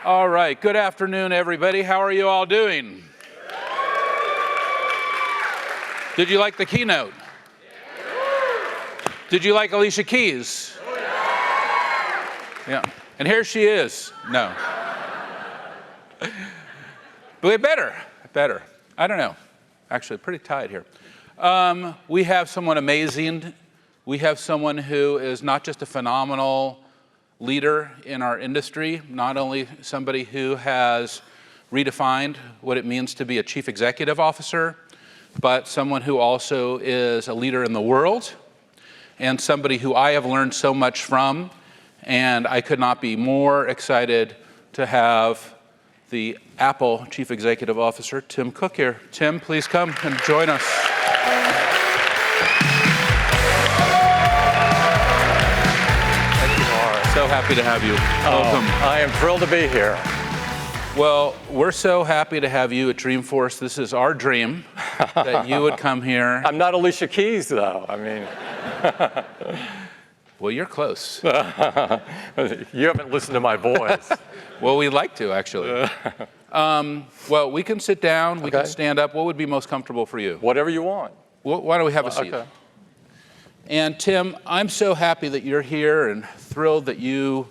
All right, good afternoon, everybody. How are you all doing? Did you like the keynote? Did you like Alicia Keys? Yeah, and here she is. No. But better. I don't know. Actually, pretty tight here. We have someone amazing. We have someone who is not just a phenomenal leader in our industry, not only somebody who has redefined what it means to be a chief executive officer, but someone who also is a leader in the world and somebody who I have learned so much from. And I could not be more excited to have the Apple Chief Executive Officer, Tim Cook, here. Tim, please come and join us. So happy to have you. Welcome. I am thrilled to be here. Well, we're so happy to have you at Dreamforce. This is our dream that you would come here. I'm not Alicia Keys, though. I mean. Well, you're close. You haven't listened to my voice. Well, we'd like to, actually. Well, we can sit down. We can stand up. What would be most comfortable for you? Whatever you want. Well, why don't we have a seat? Okay. And Tim, I'm so happy that you're here and thrilled that you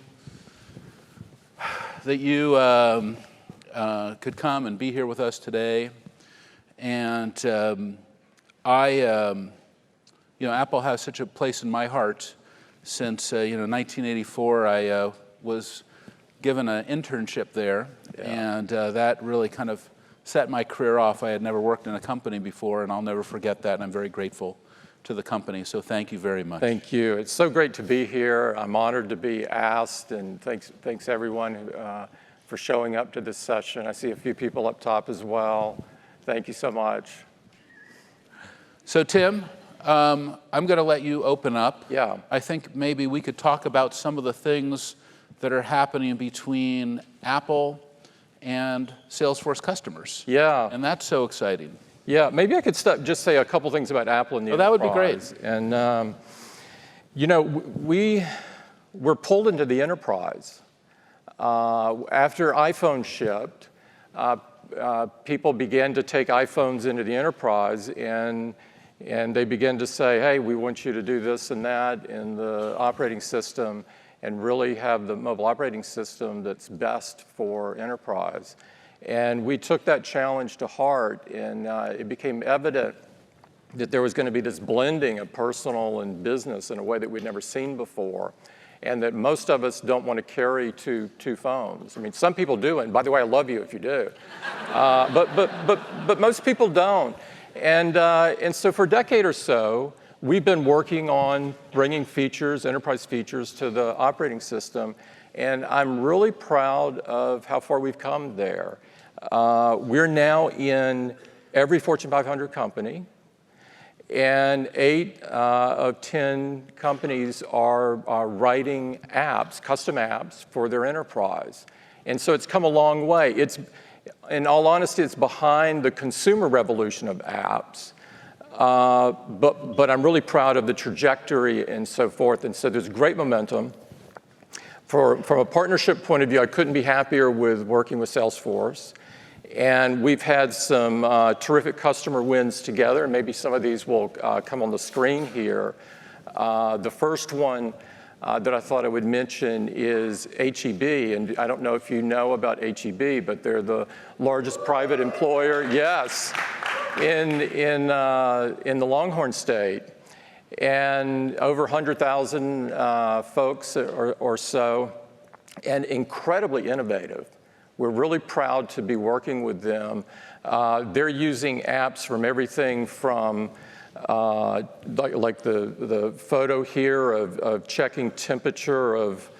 could come and be here with us today. And Apple has such a place in my heart. Since 1984, I was given an internship there, and that really kind of set my career off. I had never worked in a company before, and I'll never forget that. And I'm very grateful to the company. So thank you very much. Thank you. It's so great to be here. I'm honored to be asked, and thanks everyone for showing up to this session. I see a few people up top as well. Thank you so much. So Tim, I'm going to let you open up. Yeah. I think maybe we could talk about some of the things that are happening between Apple and Salesforce customers. Yeah. And that's so exciting. Yeah, maybe I could just say a couple things about Apple and the that would be great. And, we're pulled into the enterprise. After iPhone shipped, people began to take iPhones into the enterprise, and they began to say, hey, we want you to do this and that in the operating system and really have the mobile operating system that's best for enterprise. And we took that challenge to heart, and it became evident that there was going to be this blending of personal and business in a way that we'd never seen before, and that most of us don't want to carry two phones. I mean, some people do, and by the way, I love you if you do. But most people don't. And so for a decade or so, we've been working on bringing features, enterprise features, to the operating system, and I'm really proud of how far we've come there. We're now in every Fortune 500 company, and 8 of 10 companies are writing apps, custom apps, for their enterprise. And so it's come a long way. In all honesty, it's behind the consumer revolution of apps, but I'm really proud of the trajectory and so forth. And so there's great momentum. From a partnership point of view, I couldn't be happier with working with Salesforce. And we've had some terrific customer wins together, and maybe some of these will come on the screen here. The first one that I thought I would mention is HEB, and I don't know if you know about HEB, but they're the largest private employer, yes, in the Longhorn State, and over 100,000 folks or so, and incredibly innovative. We're really proud to be working with them. They're using apps from everything from like the photo here of checking temperature of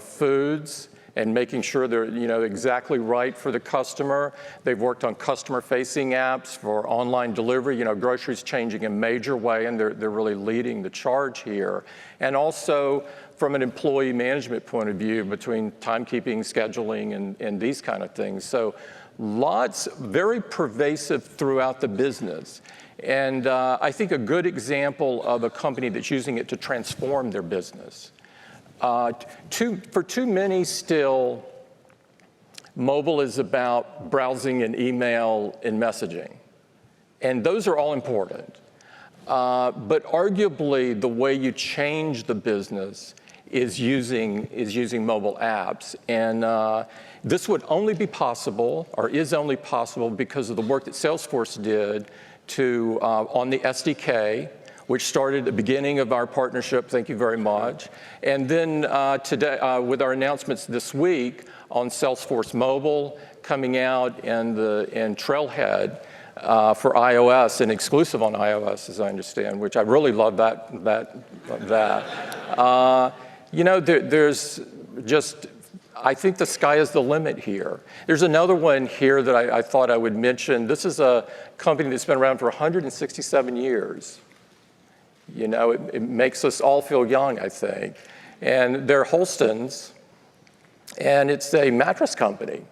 foods and making sure they're exactly right for the customer. They've worked on customer-facing apps for online delivery. Groceries changing in a major way, and they're really leading the charge here. And also from an employee management point of view, between timekeeping, scheduling, and these kind of things. So lots, very pervasive throughout the business. And I think a good example of a company that's using it to transform their business. For too many still, Mobile is about browsing and email and messaging. And those are all important. But arguably, the way you change the business is using mobile apps. And this would only be possible, or is only possible, because of the work that Salesforce did on the SDK, which started at the beginning of our partnership. Thank you very much. And then today, with our announcements this week on Salesforce Mobile coming out and Trailhead for iOS and exclusive on iOS, as I understand, which I really love that. There's just, I think the sky is the limit here. There's another one here that I thought I would mention. This is a company that's been around for 167 years. It makes us all feel young, I think. And they're Holston's, and it's a mattress company.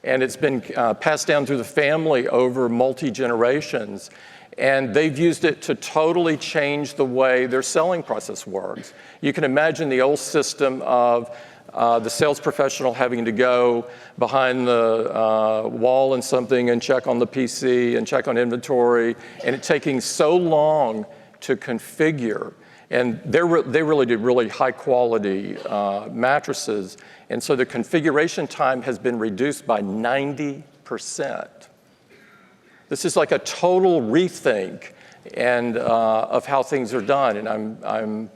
And it's been passed down through the family over multi-generations. And they've used it to totally change the way their selling process works. You can imagine the old system of the sales professional having to go behind the wall in something and check on the PC and check on inventory, and it taking so long to configure. And they really did really high quality mattresses. And so the configuration time has been reduced by 90%. This is like a total rethink of how things are done. And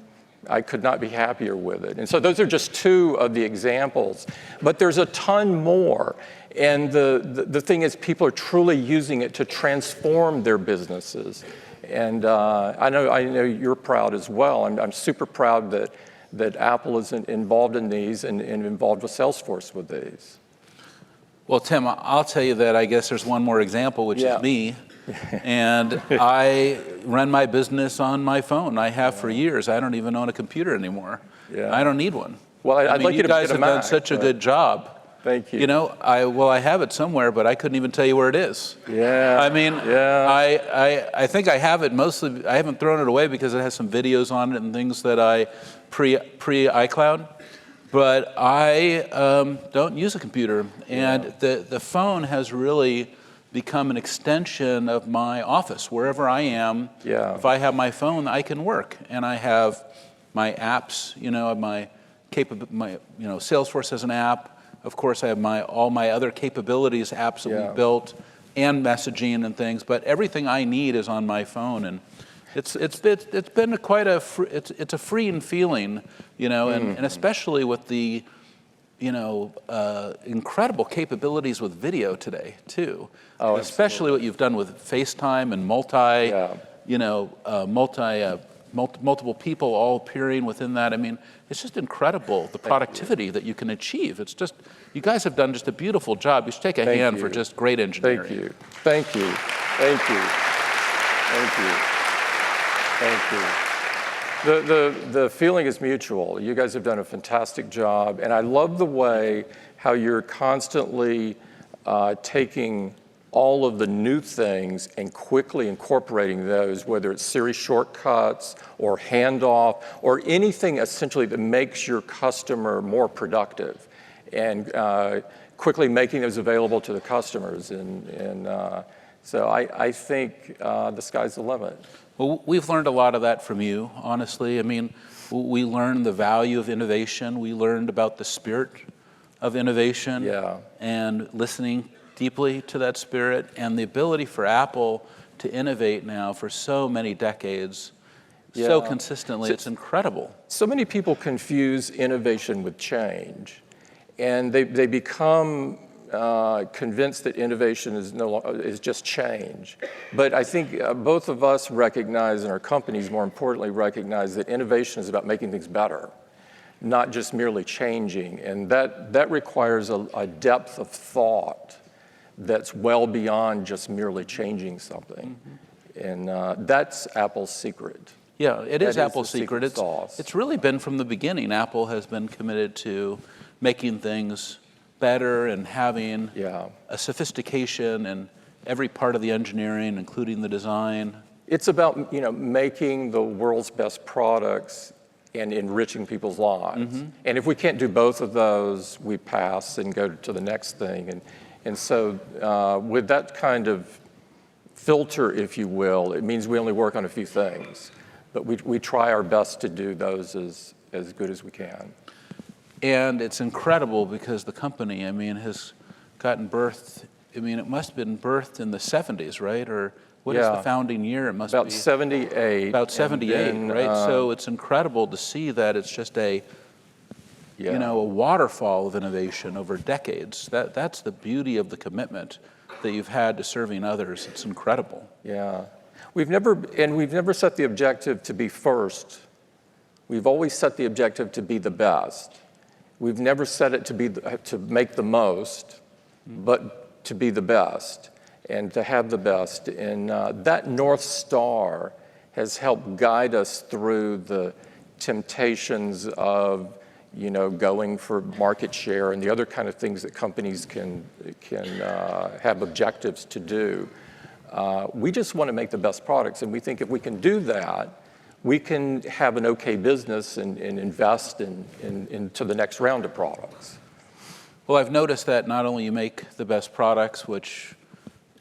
I could not be happier with it. And so those are just two of the examples. But there's a ton more. And the thing is, people are truly using it to transform their businesses. And I know you're proud as well. I'm super proud that Apple is involved in these and involved with Salesforce with these. Well, Tim, I'll tell you that I guess there's one more example, which is me. And I run my business on my phone. I have for years. I don't even own a computer anymore. Yeah. I don't need one. Well, I'd like you to guys get a have Mac, done such a good job. Thank you. I have it somewhere, but I couldn't even tell you where it is. Yeah. I mean, I think I have it mostly. I haven't thrown it away because it has some videos on it and things that I pre iCloud. But I don't use a computer, and the phone has really become an extension of my office. Wherever I am, if I have my phone, I can work, and I have my apps. My Salesforce has an app. Of course, I have all my other capabilities apps that we built, and messaging and things. But everything I need is on my phone, and it's been quite a freeing feeling, and especially with the incredible capabilities with video today too. Oh, especially what you've done with FaceTime and multiple people all appearing within that. I mean, it's just incredible, the productivity that you can achieve. It's just, you guys have done just a beautiful job. You should take a hand for just great engineering. Thank you. Thank you. Thank you. Thank you. Thank you. The feeling is mutual. You guys have done a fantastic job, and I love the way how you're constantly taking all of the new things and quickly incorporating those, whether it's Siri shortcuts or handoff or anything essentially that makes your customer more productive, and quickly making those available to the customers. So I think the sky's the limit. Well, we've learned a lot of that from you, honestly. I mean, we learned the value of innovation. We learned about the spirit of innovation and listening deeply to that spirit, and the ability for Apple to innovate now for so many decades, so consistently. It's incredible. So many people confuse innovation with change, and they become convinced that innovation is just change. But I think both of us recognize, and our companies more importantly recognize, that innovation is about making things better, not just merely changing. And that requires a depth of thought that's well beyond just merely changing something. Mm-hmm. And that's Apple's secret. Yeah, it is Apple's secret. Sauce. It's really been from the beginning. Apple has been committed to making things better and having a sophistication in every part of the engineering, including the design. It's about making the world's best products and enriching people's lives. And if we can't do both of those, we pass and go to the next thing. And so with that kind of filter, if you will, it means we only work on a few things. But we try our best to do those as good as we can. And it's incredible because the company, I mean, has gotten birthed, I mean, it must have been birthed in the 70s, right? Or what is the founding year? It must about be 78. About 78, then, right? So it's incredible to see that it's just a waterfall of innovation over decades. That's the beauty of the commitment that you've had to serving others. It's incredible. Yeah. We've never set the objective to be first. We've always set the objective to be the best. We've never set it to make the most, but to be the best and to have the best. And that North Star has helped guide us through the temptations of going for market share and the other kind of things that companies can have objectives to do. We just want to make the best products, and we think if we can do that, we can have an okay business and invest into the next round of products. Well, I've noticed that not only you make the best products, which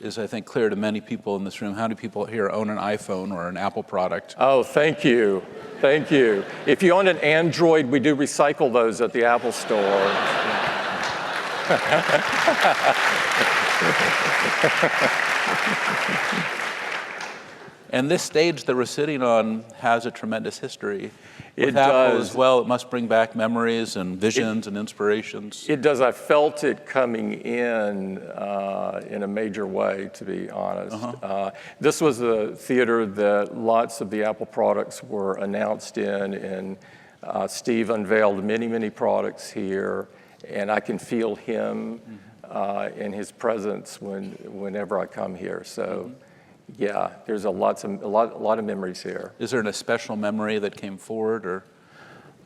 is, I think, clear to many people in this room. How many people here own an iPhone or an Apple product? Oh, thank you. Thank you. If you own an Android, we do recycle those at the Apple Store. And this stage that we're sitting on has a tremendous history. With It Apple does. as well, it must bring back memories and visions and inspirations. It does. I felt it coming in a major way, to be honest. This was the theater that lots of the Apple products were announced in, and Steve unveiled many, many products here, and I can feel him in his presence whenever I come here. So. Yeah, there's a lot of memories here. Is there a special memory that came forward or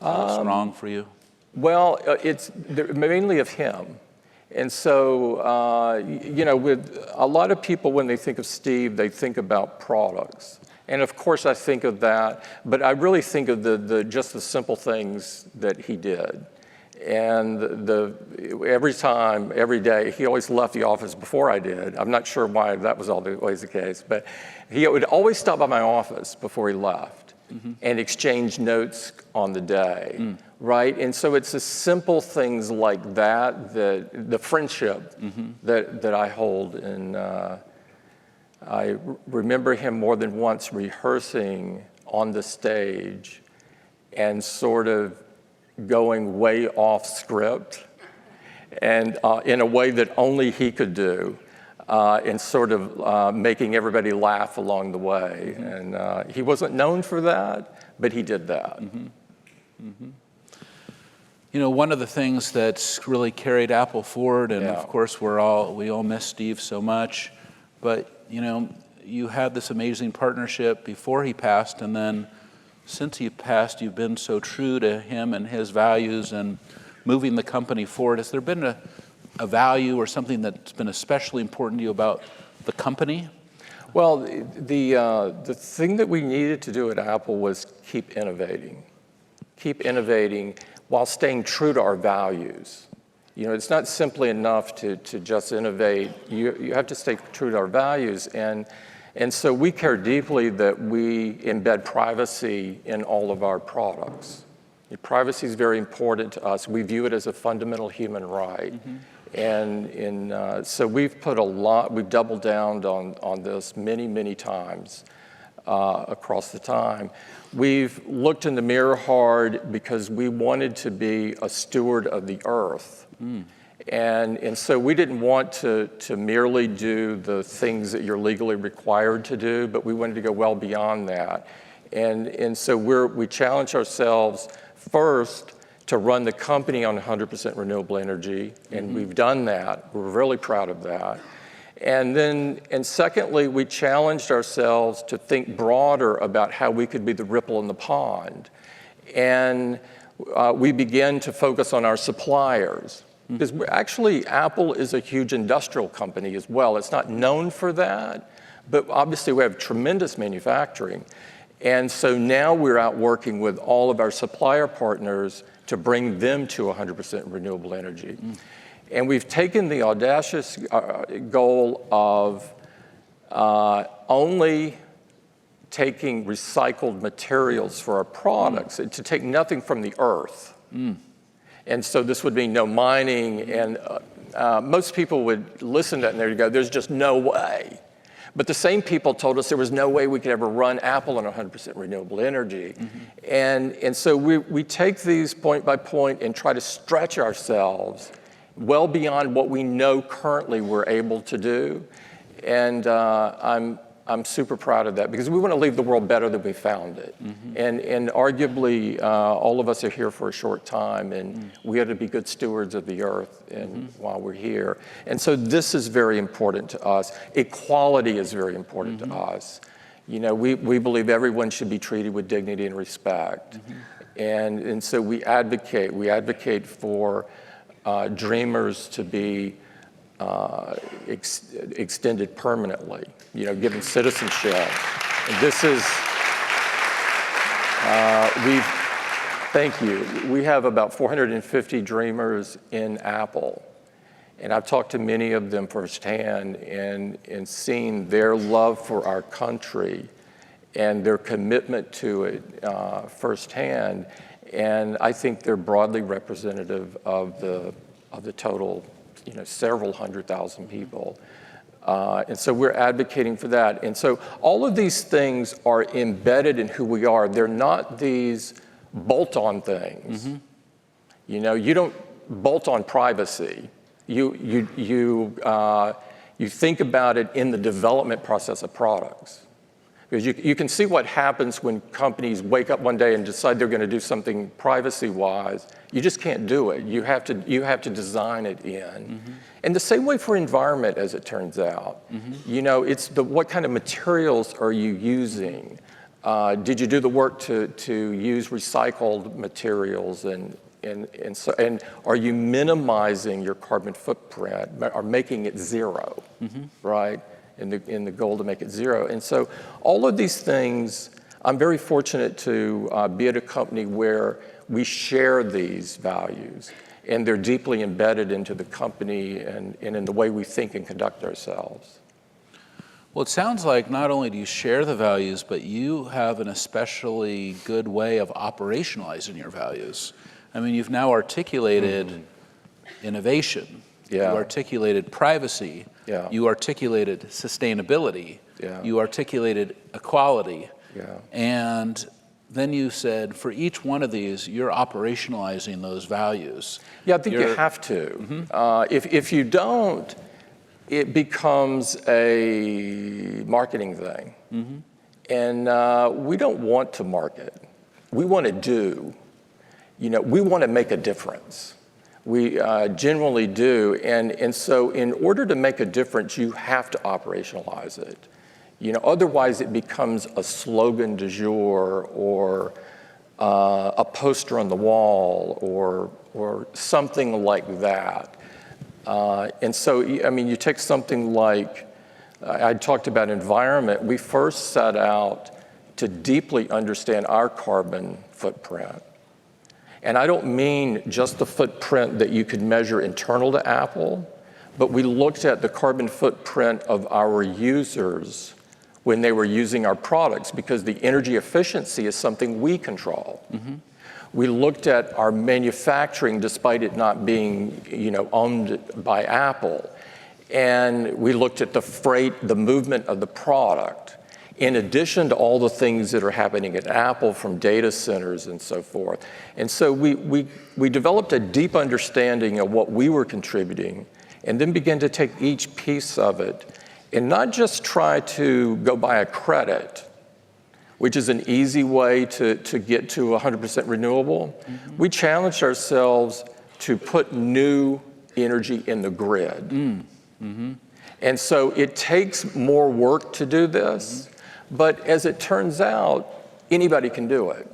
strong for you? Well, it's mainly of him. And so, with a lot of people, when they think of Steve, they think about products. And of course I think of that, but I really think of just the simple things that he did. And every time, every day, he always left the office before I did. I'm not sure why that was always the case, but he would always stop by my office before he left and exchange notes on the day, right? And so it's the simple things like that, the friendship that I hold. And I remember him more than once rehearsing on the stage and sort of going way off script and in a way that only he could do, and sort of making everybody laugh along the way. And he wasn't known for that, but he did that. One of the things that's really carried Apple forward, and of course we all miss Steve so much, but you had this amazing partnership before he passed, and then since he passed, you've been so true to him and his values and moving the company forward. Has there been a value or something that's been especially important to you about the company? Well, the thing that we needed to do at Apple was keep innovating while staying true to our values. It's not simply enough to just innovate. You have to stay true to our values. And so we care deeply that we embed privacy in all of our products. Privacy is very important to us. We view it as a fundamental human right. And so we've doubled down on this many, many times across the time. We've looked in the mirror hard because we wanted to be a steward of the earth. And so we didn't want to merely do the things that you're legally required to do, but we wanted to go well beyond that. And so we challenge ourselves first to run the company on 100% renewable energy, and we've done that. We're really proud of that. And secondly, we challenged ourselves to think broader about how we could be the ripple in the pond. And we began to focus on our suppliers. Because actually, Apple is a huge industrial company as well. It's not known for that, but obviously we have tremendous manufacturing. And so now we're out working with all of our supplier partners to bring them to 100% renewable energy. And we've taken the audacious goal of only taking recycled materials for our products, to take nothing from the earth. And so this would mean no mining, and most people would listen to that and they'd go, there's just no way. But the same people told us there was no way we could ever run Apple on 100% renewable energy. And so we take these point by point and try to stretch ourselves well beyond what we know currently we're able to do. And I'm super proud of that, because we want to leave the world better than we found it. And arguably, all of us are here for a short time, and we have to be good stewards of the earth while we're here. And so this is very important to us. Equality is very important to us. You know, we believe everyone should be treated with dignity and respect. And so we advocate for dreamers to be extended permanently, you know, given citizenship. And this is, thank you. We have about 450 dreamers in Apple. And I've talked to many of them firsthand and seen their love for our country and their commitment to it firsthand. And I think they're broadly representative of the total, you know, several 100,000 people. And so we're advocating for that. And so all of these things are embedded in who we are. They're not these bolt-on things. You know, you don't bolt on privacy. You think about it in the development process of products. Because you can see what happens when companies wake up one day and decide they're going to do something privacy-wise. You just can't do it. You have to design it in. And the same way for environment, as it turns out. You know, it's what kind of materials are you using? Did you do the work to use recycled materials, and are you minimizing your carbon footprint or making it zero, right? In the goal to make it zero. And so all of these things, I'm very fortunate to be at a company where we share these values, and they're deeply embedded into the company and in the way we think and conduct ourselves. Well, it sounds like not only do you share the values, but you have an especially good way of operationalizing your values. I mean, you've now articulated innovation. You articulated privacy. You articulated sustainability. You articulated equality. And then you said, for each one of these, you're operationalizing those values. Yeah, I think you have to. If you don't, it becomes a marketing thing. And we don't want to market. We want to do. You know, we want to make a difference. We generally do, and so in order to make a difference, you have to operationalize it. You know, otherwise it becomes a slogan du jour, or a poster on the wall, or something like that. And so, I mean, you take something like, I talked about environment. We first set out to deeply understand our carbon footprint. And I don't mean just the footprint that you could measure internal to Apple, but we looked at the carbon footprint of our users when they were using our products, because the energy efficiency is something we control. We looked at our manufacturing, despite it not being, you know, owned by Apple. And we looked at the freight, the movement of the product, in addition to all the things that are happening at Apple from data centers and so forth. And so we developed a deep understanding of what we were contributing, and then began to take each piece of it and not just try to go buy a credit, which is an easy way to get to 100% renewable. We challenged ourselves to put new energy in the grid. And so it takes more work to do this. But as it turns out, anybody can do it.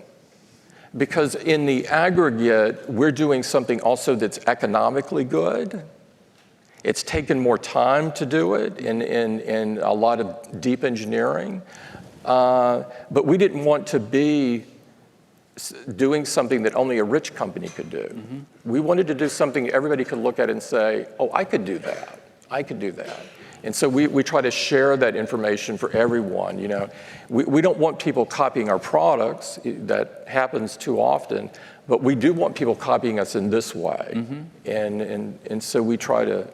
Because in the aggregate, we're doing something also that's economically good. It's taken more time to do it in a lot of deep engineering. But we didn't want to be doing something that only a rich company could do. We wanted to do something everybody could look at and say, oh, I could do that. I could do that. And so we try to share that information for everyone. You know, we don't want people copying our products. That happens too often. But we do want people copying us in this way. And so we try to,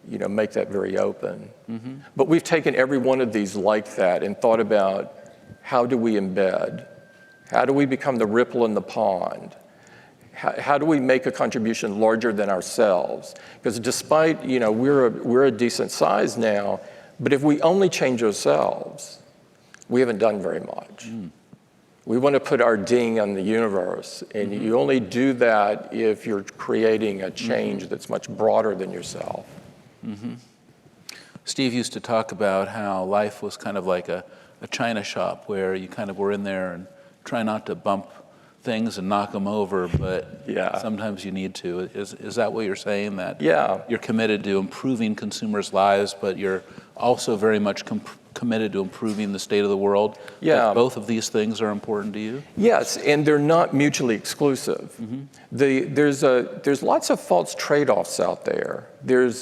you know, make that very open. But we've taken every one of these like that and thought about, how do we embed? How do we become the ripple in the pond? How do we make a contribution larger than ourselves? Because despite, you know, we're a decent size now, but if we only change ourselves, we haven't done very much. We want to put our ding on the universe, and you only do that if you're creating a change that's much broader than yourself. Steve used to talk about how life was kind of like a china shop where you kind of were in there and try not to bump things and knock them over, but sometimes you need to. Is that what you're saying? That you're committed to improving consumers' lives, but you're also very much committed to improving the state of the world? That both of these things are important to you? Yes, and they're not mutually exclusive. There's lots of false trade-offs out there. There's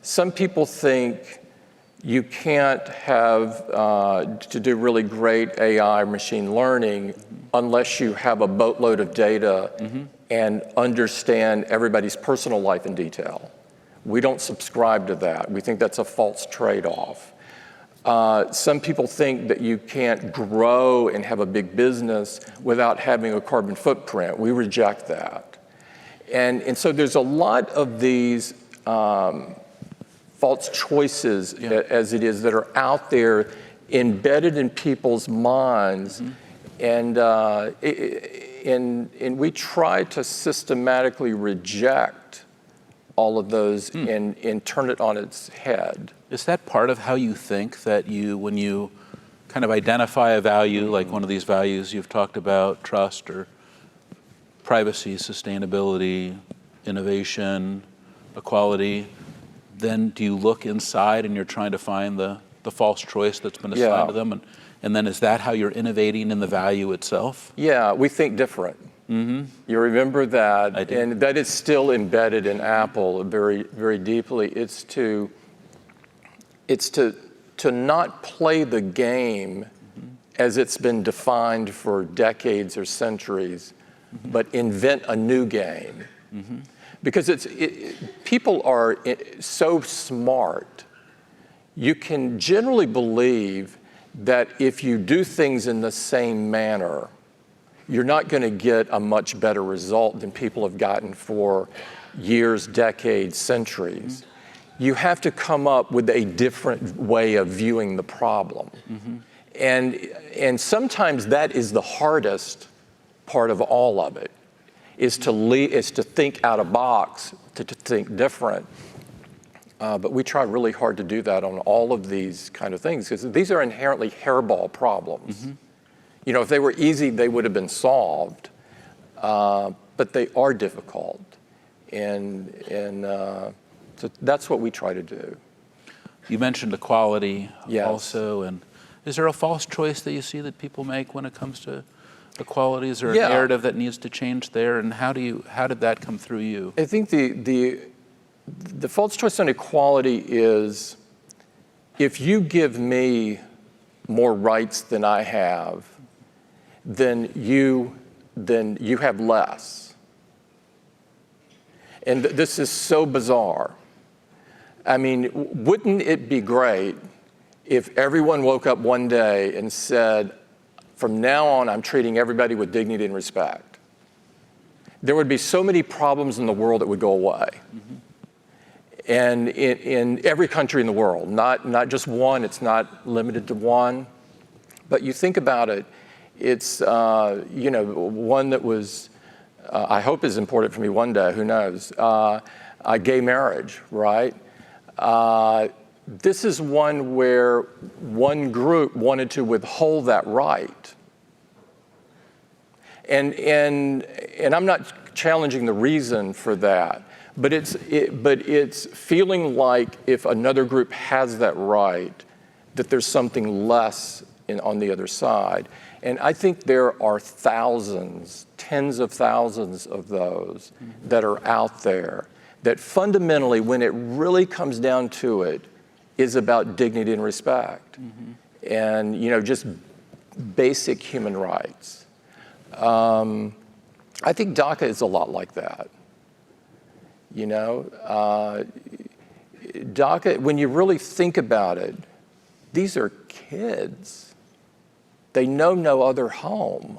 some people think you can't have to do really great AI machine learning unless you have a boatload of data and understand everybody's personal life in detail. We don't subscribe to that. We think that's a false trade-off. Some people think that you can't grow and have a big business without having a carbon footprint. We reject that. And so there's a lot of these false choices, as it is, that are out there embedded in people's minds. And we try to systematically reject all of those and turn it on its head. Is that part of how you think, that when you kind of identify a value, like one of these values you've talked about, trust or privacy, sustainability, innovation, equality, then do you look inside and you're trying to find the false choice that's been assigned to them? And then is that how you're innovating in the value itself? Yeah, we think different. You remember that, I do. And that is still embedded in Apple very, very deeply. It's to not play the game as it's been defined for decades or centuries, but invent a new game. Because people are so smart, you can generally believe that if you do things in the same manner, you're not going to get a much better result than people have gotten for years, decades, centuries. You have to come up with a different way of viewing the problem. And sometimes that is the hardest part of all of it, is to think out of box, to think different. But we try really hard to do that on all of these kind of things, because these are inherently hairball problems. You know, if they were easy, they would have been solved. But they are difficult. And so that's what we try to do. You mentioned equality also. And is there a false choice that you see that people make when it comes to equality? Is there a narrative that needs to change there? And how did that come through you? I think the false choice on equality is, if you give me more rights than I have, then you have less. And this is so bizarre. I mean, wouldn't it be great if everyone woke up one day and said, from now on, I'm treating everybody with dignity and respect? There would be so many problems in the world that would go away. And in every country in the world, not just one, it's not limited to one. But you think about it, it's one that was, I hope is important for me one day, who knows, gay marriage, right? This is one where one group wanted to withhold that right. And I'm not challenging the reason for that, but it's feeling like if another group has that right, that there's something less on the other side. And I think there are thousands, tens of thousands of those that are out there that fundamentally, when it really comes down to it, is about dignity and respect. And just basic human rights. I think DACA is a lot like that. DACA, when you really think about it, these are kids. They know no other home.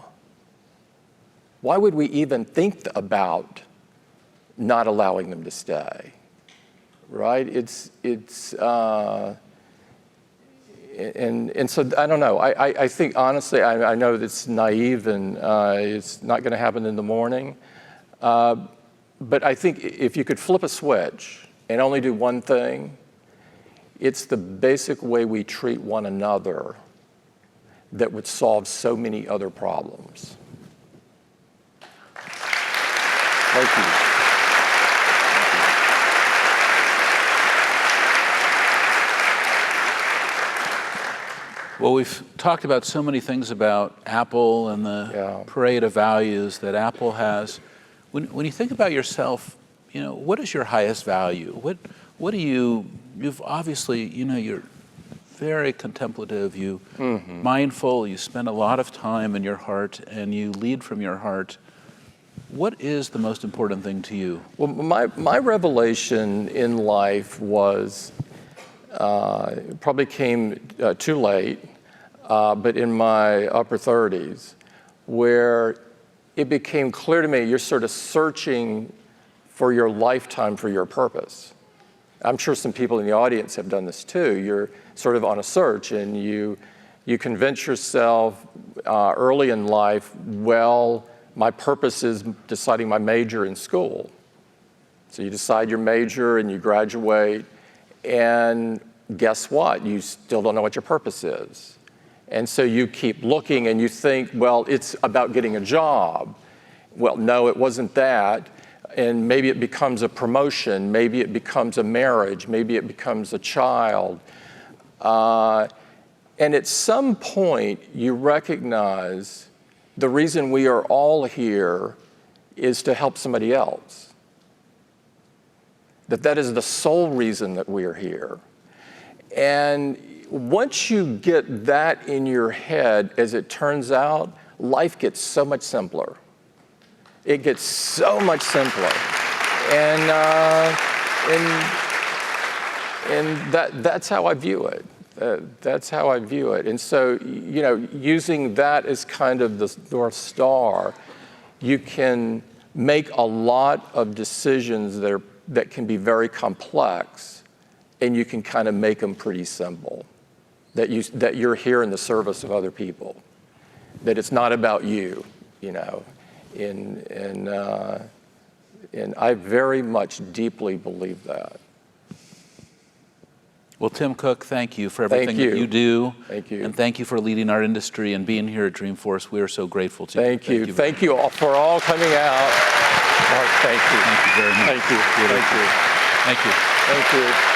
Why would we even think about not allowing them to stay, right? And so I don't know. I think honestly, I know it's naive and it's not going to happen in the morning. But I think if you could flip a switch and only do one thing, it's the basic way we treat one another that would solve so many other problems. Thank you. Well, we've talked about so many things about Apple and the parade of values that Apple has. When you think about yourself, what is your highest value? What do you've obviously, you're very contemplative, mindful, you spend a lot of time in your heart and you lead from your heart. What is the most important thing to you? Well, my revelation in life was, probably came too late, but in my upper 30s, where it became clear to me you're sort of searching for your lifetime for your purpose. I'm sure some people in the audience have done this too. You're sort of on a search and you convince yourself early in life, well, my purpose is deciding my major in school. So you decide your major and you graduate, and guess what? You still don't know what your purpose is. And so you keep looking and you think, well, it's about getting a job. Well, no, it wasn't that. And maybe it becomes a promotion, maybe it becomes a marriage, maybe it becomes a child. And at some point, you recognize the reason we are all here is to help somebody else. That is the sole reason that we are here. And once you get that in your head, as it turns out, life gets so much simpler. It gets so much simpler. And that's how I view it. That's how I view it. And so, using that as kind of the North Star, you can make a lot of decisions that can be very complex, and you can kind of make them pretty simple. That you're here in the service of other people. That it's not about you, And I very much deeply believe that. Well, Tim Cook, thank you for everything that you do. Thank you. And thank you for leading our industry and being here at Dreamforce. We are so grateful to you. Thank you. Thank you all for all coming out. Mark, thank you. Thank you very much. Thank you. Thank you. Thank you. Thank you.